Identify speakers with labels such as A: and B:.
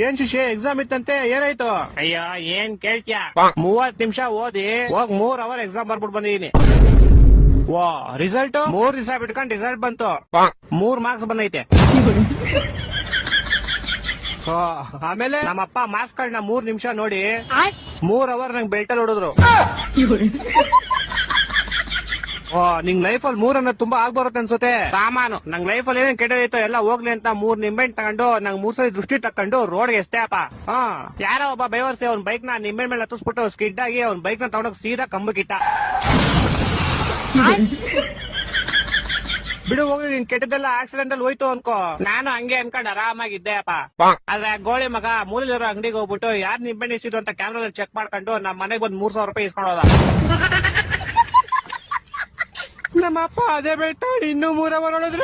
A: ಏನ್ ಶಿಷ್ಯ ಎಕ್ಸಾಮ್ ಇತ್ತಂತೆ ಏನಾಯ್ತು? ಅಯ್ಯೋ ಏನ್ ಕೇಳ್ತ್ಯಾ, 30 ನಿಮಿಷ ಓದಿ ಹೋಗ್ 3 ಅವರ್ ಎಕ್ಸಾಮ್ ಬರ್ಬಿಟ್ಟು ಬಂದಿದೀನಿ. ವಾ ರಿಸಲ್ಟ್ 3 ದಿವಸ ಬಿಟ್ಕೊಂಡ್ ರಿಸಲ್ಟ್ ಬಂತು, 3 ಮಾರ್ಕ್ಸ್ ಬಂದೈತೆ. ಆಮೇಲೆ ನಮ್ಮಪ್ಪ ಮಾರ್ಕ್ಸ್ ಗಳನ್ನ 3 ನಿಮಿಷ ನೋಡಿ 3 ಅವರ್ ನಂಗೆ ಬೆಲ್ಟಲ್ಲಿ ಹೊಡಿದ್ರು. ನಿಂಗ್ ಲೈಫ್ ಅಲ್ಲಿ 3 ಅನ್ನೋದು ತುಂಬಾ ಆಗ್ಬರುತ್ತೆ ಅನ್ಸುತ್ತೆ. ಸಾಮಾನು ನಂಗ್ ಲೈಫ್ ಅಲ್ಲಿ ಏನೇನ್ ಕೆಟ್ಟದೈತೋ ಎಲ್ಲ ಹೋಗ್ಲಿ ಅಂತ 3 ನಿಂಬೆಹಣ್ಣು ತಗೊಂಡು ನಂಗ್ 3 ಸಲ ದೃಷ್ಟಿ ತಕೊಂಡು ರೋಡ್ಗೆ ಎಷ್ಟೇ ಅಪ್ಪ. ಯಾರೋ ಒಬ್ಬ ಬೈವರ್ಸಿ ಅವ್ನ ಬೈಕ್ ನ ನಿಂಬೆಹಣ್ಣು ಮೇಲೆ ಹತ್ತಿಸ್ಬಿಟ್ಟು ಸ್ಕಿಡ್ ಆಗಿ ಅವ್ನ ಬೈಕ್ ನ ತಗೊಂಡೋಗಿ ಸೀದಾ ಕಂಬಕ್ಕಿಟ್ಟ. ಬಿಡು ಹೋಗಿ ನಿನ್ ಕೆಟ್ಟದೆಲ್ಲ ಆಕ್ಸಿಡೆಂಟ್ ಅಲ್ಲಿ ಹೋಯ್ತು ಅನ್ಕೋ. ನಾನು ಹಂಗೆ ಅನ್ಕೊಂಡ್ ಆರಾಮಾಗಿದ್ದೆ ಅಪ್ಪ. ಆದ್ರೆ ಗೋಳಿ ಮಗ ಮೂಲಲಿರೋ ಅಂಗಡಿಗೆ ಹೋಗ್ಬಿಟ್ಟು ಯಾರ್ ನಿಂಬೆಹಣ್ಣು ಇಸಿದ್ರು ಅಂತ ಕ್ಯಾಮ್ರಾ ಚೆಕ್ ಮಾಡ್ಕೊಂಡು ನಮ್ ಮನೆಗೆ ಬಂದ್ 3,000 ರೂಪಾಯಿ ಇಸ್ಕೊಂಡೋದ. ನಮ್ಮಪ್ಪ ಅದೇ ಬೆಳ್ತಾಡಿ ಇನ್ನೂ 3 ಅವರ್ ಹೊಡೆದ್ರು.